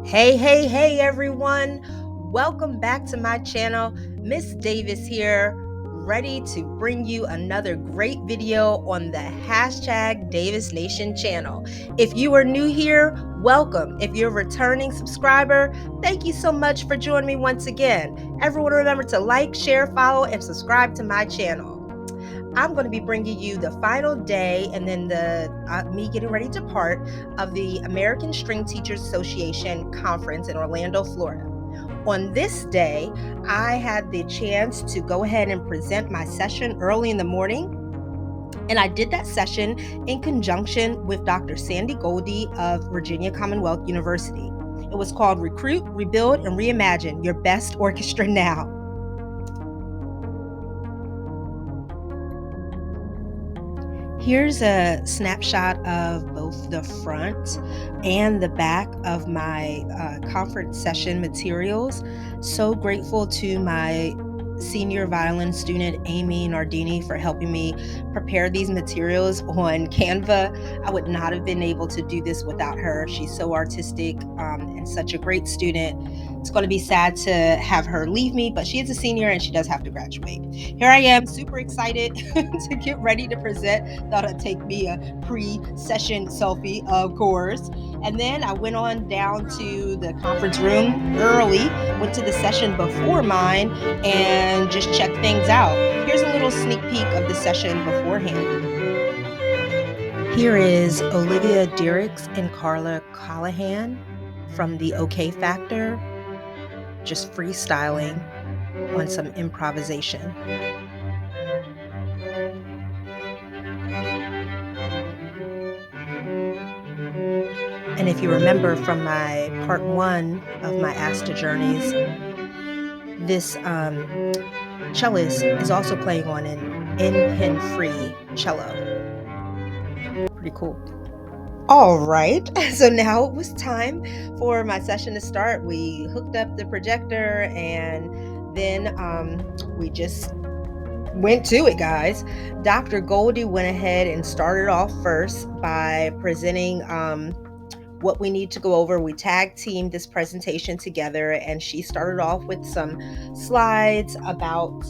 Hey everyone. Welcome back to my channel. Miss Davis here, ready to bring you another great video on the Davis Nation channel. If you are new here, welcome. If you're a returning subscriber, thank you so much for joining me once again. Everyone remember to like, share, follow, and subscribe to my channel. I'm going to be bringing you the final day and then me getting ready to part of the American String Teachers Association conference in Orlando, Florida. On this day, I had the chance to go ahead and present my session early in the morning. And I did that session in conjunction with Dr. Sandy Goldie of Virginia Commonwealth University. It was called Recruit, Rebuild, and Reimagine Your Best Orchestra Now. Here's a snapshot of both the front and the back of my conference session materials. So grateful to my senior violin student, Amy Nardini, for helping me prepare these materials on Canva. I would not have been able to do this without her. She's so artistic and such a great student. It's going to be sad to have her leave me, but she is a senior and she does have to graduate. Here I am, super excited to get ready to present. Thought I'd take me a pre-session selfie, of course. And then I went on down to the conference room early, went to the session before mine, and just checked things out. Here's a little sneak peek of the session beforehand. Here is Olivia Dirks and Carla Callahan from the OK Factor, just freestyling on some improvisation. And if you remember from my part 1 of my ASTA journeys, this cellist is also playing on an in-pen free cello. Pretty cool. All right, so now it was time for my session to start. We hooked up the projector and then we just went to it, guys. Dr. Goldie went ahead and started off first by presenting what we need to go over. We tag teamed this presentation together, and she started off with some slides about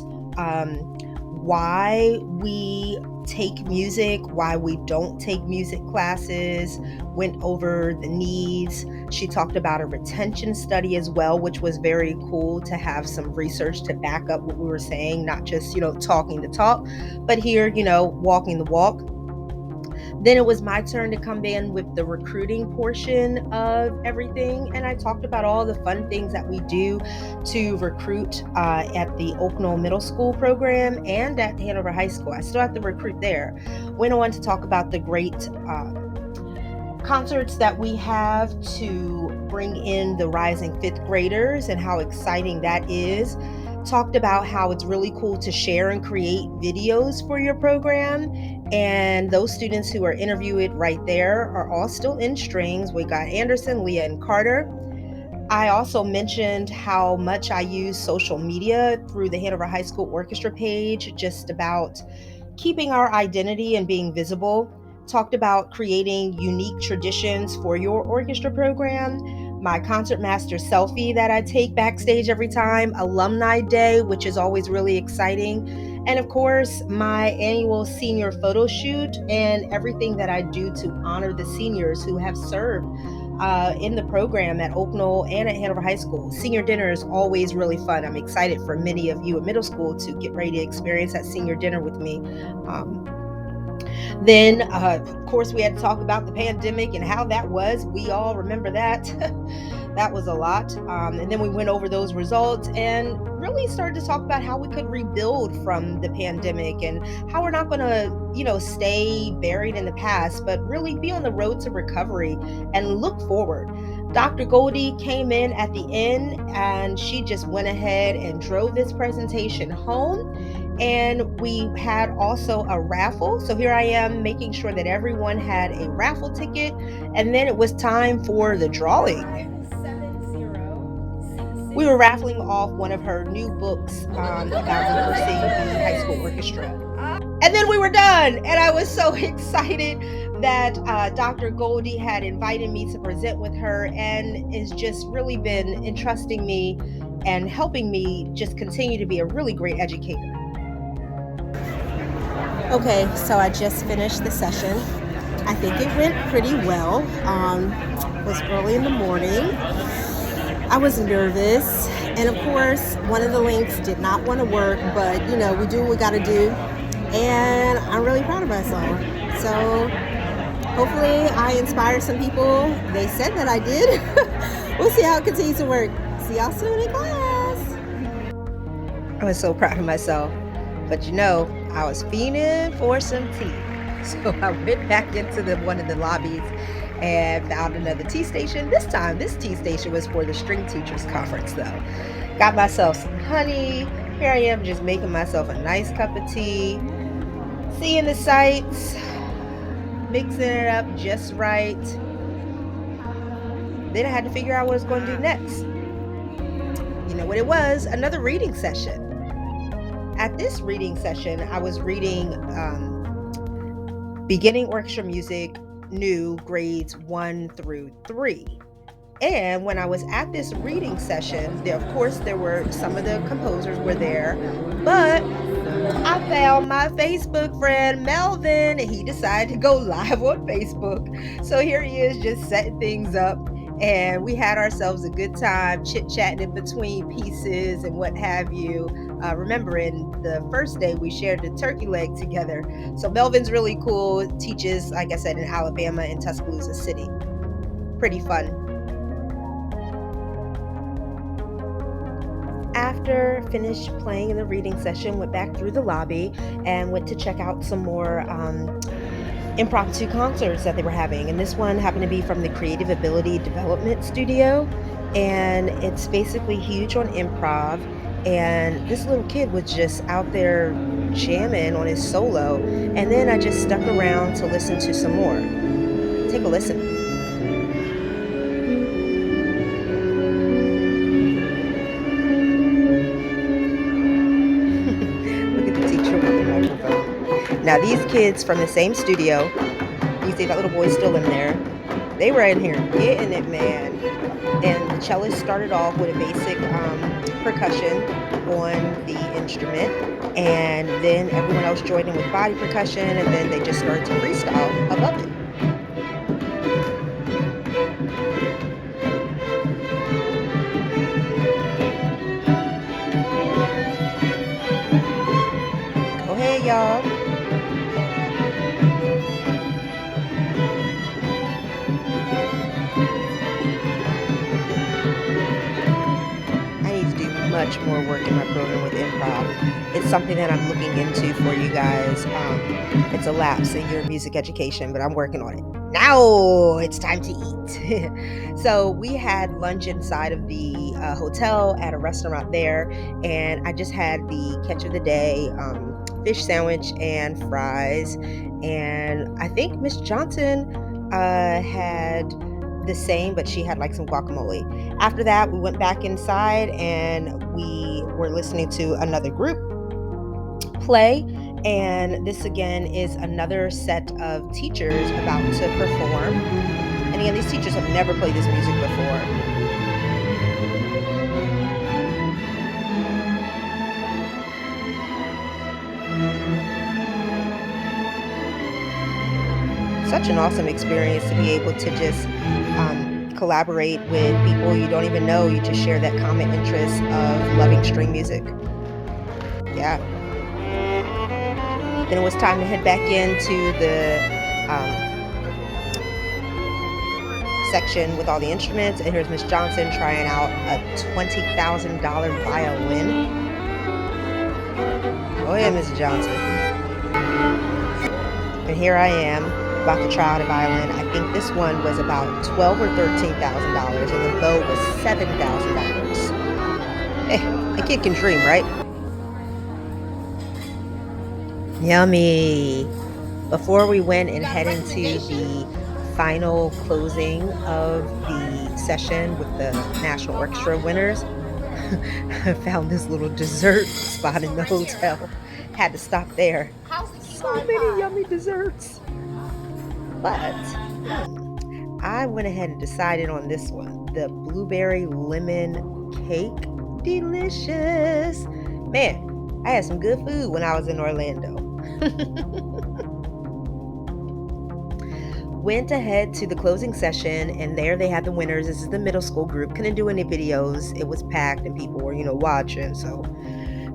why we take music, why we don't take music classes, went over the needs. She talked about a retention study as well, which was very cool to have some research to back up what we were saying, not just, talking the talk, but here, walking the walk. Then it was my turn to come in with the recruiting portion of everything. And I talked about all the fun things that we do to recruit at the Oaknall Middle School program and at Hanover High School. I still have to recruit there. Went on to talk about the great concerts that we have to bring in the rising fifth graders and how exciting that is. Talked about how it's really cool to share and create videos for your program. And those students who are interviewed right there are all still in strings. We got Anderson, Leah, and Carter. I also mentioned how much I use social media through the Hanover High School Orchestra page, just about keeping our identity and being visible. Talked about creating unique traditions for your orchestra program, my concertmaster selfie that I take backstage every time, alumni day, which is always really exciting, and of course, my annual senior photo shoot and everything that I do to honor the seniors who have served in the program at Oaknall and at Hanover High School. Senior dinner is always really fun. I'm excited for many of you at middle school to get ready to experience that senior dinner with me. Then, of course, we had to talk about the pandemic and how that was. We all remember that. That was a lot. And then we went over those results and really started to talk about how we could rebuild from the pandemic and how we're not going to, stay buried in the past, but really be on the road to recovery and look forward. Dr. Goldie came in at the end and she just went ahead and drove this presentation home. And we had also a raffle. So here I am making sure that everyone had a raffle ticket. And then it was time for the drawing. We were raffling off one of her new books about rehearsing the high school orchestra. And then we were done. And I was so excited. that Dr. Goldie had invited me to present with her, and has just really been entrusting me and helping me just continue to be a really great educator. Okay, so I just finished the session. I think it went pretty well. It was early in the morning. I was nervous, and of course, one of the links did not want to work, but we do what we got to do, and I'm really proud of myself. So hopefully I inspired some people. They said that I did. We'll see how it continues to work. See y'all soon in class. I was so proud of myself, but I was fiending for some tea. So I went back into one of the lobbies and found another tea station. This time, this tea station was for the String Teachers Conference, though. Got myself some honey. Here I am just making myself a nice cup of tea, seeing the sights, mixing it up just right. Then I had to figure out what I was going to do next. You know what it was? Another reading session. At this reading session, I was reading Beginning Orchestra Music, New, grades 1 through 3. And when I was at this reading session, of course, there were some of the composers were there, but I found my Facebook friend Melvin, and he decided to go live on Facebook. So here he is, just setting things up, and we had ourselves a good time chit-chatting in between pieces and what have you. Remembering the first day we shared the turkey leg together. So Melvin's really cool, teaches, like I said, in Alabama, in Tuscaloosa City. Pretty fun. After finished playing in the reading session, went back through the lobby and went to check out some more impromptu concerts that they were having. And this one happened to be from the Creative Ability Development Studio. And it's basically huge on improv. And this little kid was just out there jamming on his solo. And then I just stuck around to listen to some more. Take a listen. Look at the teacher with the microphone. Now these kids from the same studio, you see that little boy still in there, they were in here getting it, man. And the cellist started off with a basic percussion on the instrument, and then everyone else joined in with body percussion, and then they just started to freestyle above it. Go ahead, y'all. Much more work in my program with improv. It's something that I'm looking into for you guys. It's a lapse in your music education, but I'm working on it. Now it's time to eat. So we had lunch inside of the hotel at a restaurant there, and I just had the catch of the day, fish sandwich and fries. And I think Miss Johnson had the same, but she had like some guacamole. After that, we went back inside and we were listening to another group play. And this again is another set of teachers about to perform. And again, these teachers have never played this music before. Such an awesome experience to be able to just collaborate with people you don't even know. You just share that common interest of loving string music. Yeah. Then it was time to head back into the section with all the instruments, and here's Miss Johnson trying out a $20,000 violin. Go ahead, Miss Johnson. And here I am, about to try out a violin. I think this one was about $12,000 or $13,000, and the bow was $7,000. Hey, a kid can dream, right? Yummy. Before we went and head into the final closing of the session with the National Orchestra winners, I found this little dessert spot in the hotel. Had to stop there. So many yummy desserts. But I went ahead and decided on this one, the blueberry lemon cake. Delicious. Man, I had some good food when I was in Orlando. Went ahead to the closing session, and there they had the winners. This is the middle school group. Couldn't do any videos. It was packed and people were, watching, so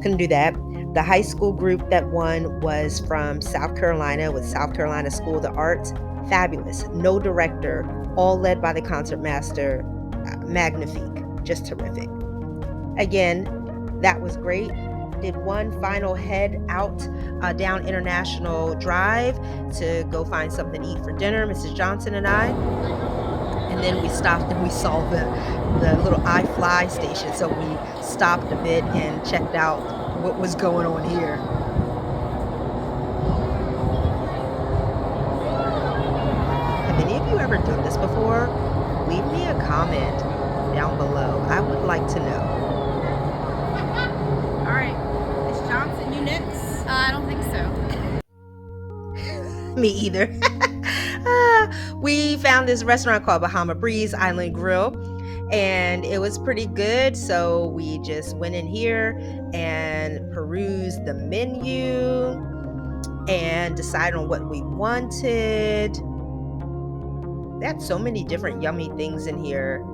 couldn't do that. The high school group that won was from South Carolina with South Carolina School of the Arts. Fabulous. No director, all led by the concertmaster. Magnifique. Just terrific. Again, that was great. Did one final head out down International Drive to go find something to eat for dinner, Mrs. Johnson and I. And then we stopped and we saw the little iFly station. So we stopped a bit and checked out what was going on here. Have any of you ever done this before? Leave me a comment down below. I would like to know. All right, Miss Johnson, you next? I don't think so. Me either. We found this restaurant called Bahama Breeze Island Grill, and it was pretty good. So we just went in here and perused the menu and decided on what we wanted. They had so many different yummy things in here.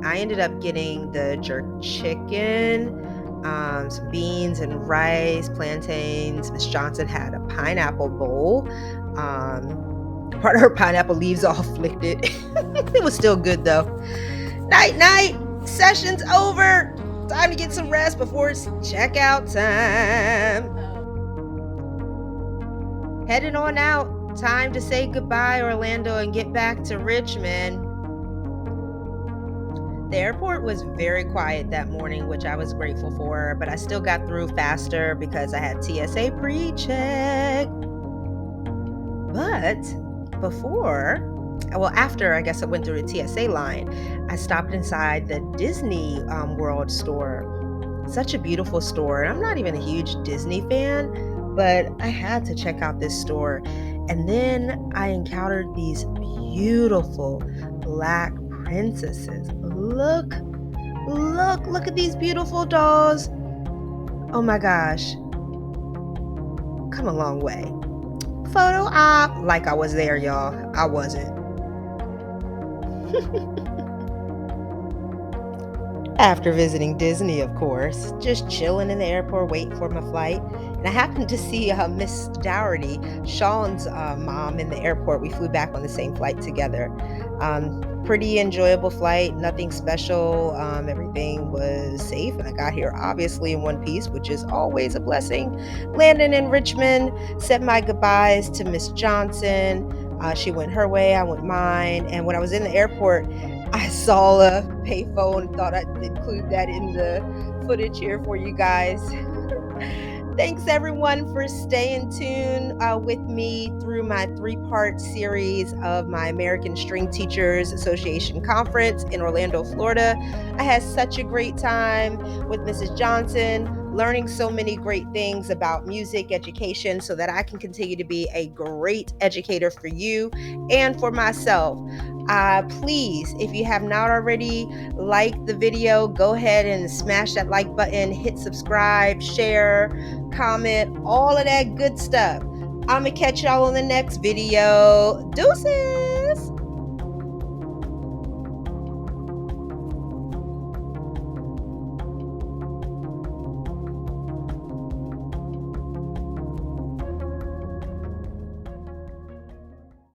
I ended up getting the jerk chicken, some beans and rice, plantains. Miss Johnson had a pineapple bowl. Part of her pineapple leaves all afflicted. It was still good though. Night, session's over. Time to get some rest before it's checkout time. Heading on out. Time to say goodbye, Orlando, and get back to Richmond. The airport was very quiet that morning, which I was grateful for, but I still got through faster because I had TSA pre-check. But after I guess I went through the TSA line, I stopped inside the Disney World store. Such a beautiful store. And I'm not even a huge Disney fan, but I had to check out this store. And then I encountered these beautiful black princesses. Look at these beautiful dolls. Oh my gosh. Come a long way. Photo op. Like I was there, y'all. I wasn't. After visiting Disney, of course, just chilling in the airport waiting for my flight. And I happened to see Miss Dougherty, Sean's mom, in the airport. We flew back on the same flight together. Pretty enjoyable flight, nothing special. Everything was safe, and I got here obviously in one piece, which is always a blessing. Landing in Richmond, said my goodbyes to Miss Johnson. She went her way, I went mine. And when I was in the airport, I saw a payphone, thought I'd include that in the footage here for you guys. Thanks everyone for staying tuned with me through my 3-part series of my American String Teachers Association conference in Orlando, Florida. I had such a great time with Mrs. Johnson, learning so many great things about music education so that I can continue to be a great educator for you and for myself. Please, if you have not already liked the video, go ahead and smash that like button, hit subscribe, share, comment, all of that good stuff. I'm gonna catch y'all on the next video. Deuces!